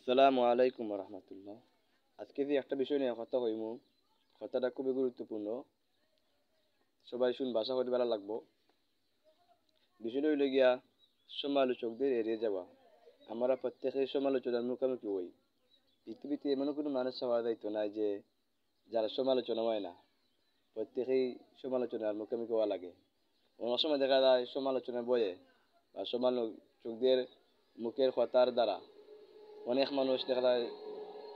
আসসালামু আলাইকুম রহমতুল্লাহ। আজকে যে একটা বিষয় নিয়ে কথা কইমু, কথাটা খুবই গুরুত্বপূর্ণ। সবাই শুন ভাষা করতে ভালো লাগবো। বিষয়টা হইল গিয়া সমালোচকদের এড়িয়ে যাওয়া। আমরা প্রত্যেকেই সমালোচনার মুখোমুখি হই। পৃথিবীতে এমন কোনো মানুষ পাওয়া যাইতো না যে যারা সমালোচনা হয় না। প্রত্যেকেই সমালোচনার মুখোমুখি হওয়া লাগে। অনেক সময় দেখা যায় সমালোচনার বয়ে বা সমালোচকদের মুখের কথার দ্বারা অনেক মানুষ দেখা যায়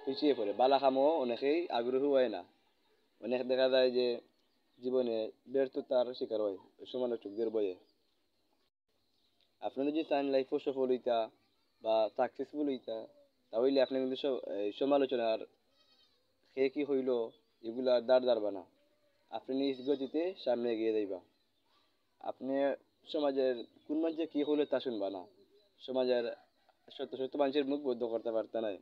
পিছিয়ে পড়ে, বালা কামও অনেকেই আগ্রহী হয় না। অনেক দেখা যায় যে জীবনে ব্যর্থতার শিকার হয় সমালোচকদের বয়ে। আপনি যদি চান লাইফও সফল হইতা বা সাকসেসফুল হইতা, তাহলে আপনি কিন্তু এই সমালোচনার সে কি হইল এগুলার দাঁড় দাঁড়বা না। আপনি নিজ গতিতে সামনে এগিয়ে যাইবা। আপনি সমাজের কোন মানুষে কি হইলো তা শুনবা না। সমাজের সত্য সত্য মানুষের মুখ বদ্ধ করতে পারতে নাই।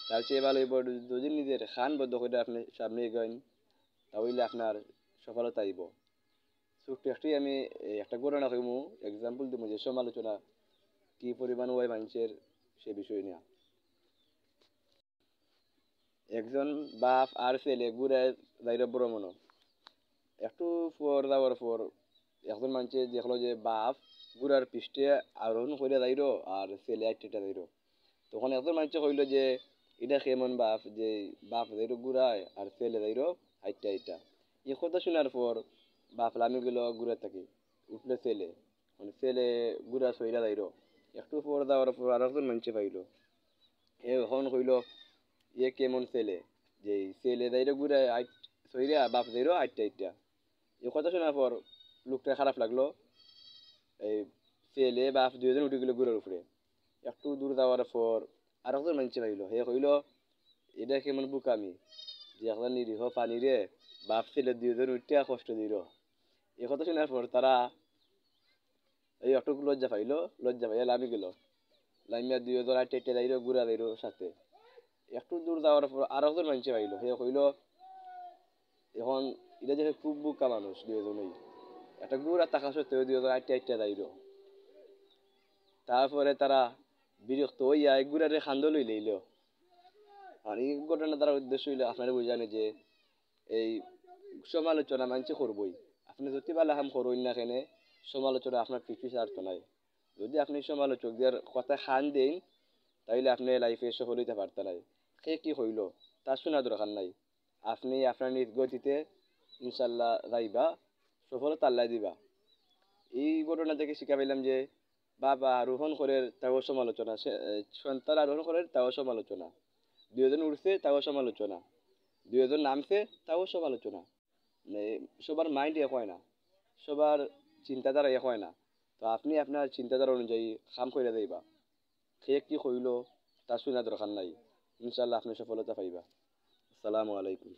তার চেয়ে ভালো হইব যদি নিজের খান বদ্ধ করে আপনি সামনে এগোন, তাহলে আপনার সফলতা আইব। ছোট্ট একটি আমি একটা ঘটনা কইমু, এক্সাম্পল দিব যে সমালোচনা কি পরিমাণ হয় মানুষের সে বিষয় নিয়ে। একজন বাপ আর ছেলে ঘুরে যাইল ভ্রমণ। একটু পর যাওয়ার পর একজন মানুষে দেখলো যে বাপ ঘুরার পৃষ্ঠে আরোহণ করে যাইল আর ছেলে আটটা যাইল। তখন একজন মানুষে কইল যে এটা কেমন বাপ যে বাপ যাইল ঘুরায় আর ছেলে যাইল আইটা আইটা। এই কথা শোনার পর বাপ লামি গেল ঘুরে থাকি, উঠলো ছেলে, মানে ছেলে ঘুরা সইরা যাইল। একটু পর যাওয়ার পর আর একজন মানুষে পাইল। এখন কইল ইয়ে কেমন ছেলে যে ছেলে যাইল ঘুরে আইট সইরা বাপ যাইল আইটা আইটা। এই কথা শোনার পর লোকটা খারাপ লাগলো। এই ছেলে বাপ দুইজন উঠে গেল ঘুরের উপরে। একটু দূর যাওয়ার পর আর একজন মানুষে পাইল। হে কইল এটা কেমন বুকামি যে এখন নিরীহ পানি রে বাপ ছেলে দুইজন উঠতে কষ্ট দিল। এই কথা শোনার পর তারা এই একটু লজ্জা পাইল, লজ্জা পাইয়া লামি গেল। লামিয়া দুইজন আটটা আটটা যাইল ঘুরা যাইল সাথে। একটু দূর যাওয়ার পর আর একজন মানুষে পাইল। হে কইল এখন এটা যে খুব বোকা মানুষ দুইজনেই, একটা গুড়া থাকা সত্ত্বেও দুইজন আটটা আটটা যাইল। তারপরে তারা বিরক্ত হইয়া এক গুড়ারে খান্দ লই লইল। আর এই ঘটনা দ্বারা উদ্দেশ্য হইল আপনারা বুঝানে যে এই সমালোচনা মানুষে করবই। আপনি যদি বালা কাম করুন না কেন সমালোচনা আপনার পিছু ছাড়তো নাই। যদি আপনি সমালোচকদের কথা খান দেন তাইলে আপনি লাইফে সফল হইতে পারতে নাই। সে কি হইল তা শোনা দরকার নাই। আপনি আপনার নিজ গতিতে ইনশাল্লাহ যাইবা, সফলতা আল্লাহ দিবা। এই ঘটনা থেকে শিখা পেলাম যে বাবা আরোহণ করে তাও সমালোচনা, সন্তান আরোহণ করে তাও সমালোচনা, দুইজন উঠছে তাও সমালোচনা, দুইজন নামছে তাও সমালোচনা। মানে সবার মাইন্ড এক হয় না, সবার চিন্তাধারা এক হয় না। তো আপনি আপনার চিন্তাধারা অনুযায়ী কাম করে যাইবা। সে কি হইল তা শোনা দরকার নাই। ইনশাল্লাহ আপনি সফলতা পাইবা। আসসালামু আলাইকুম।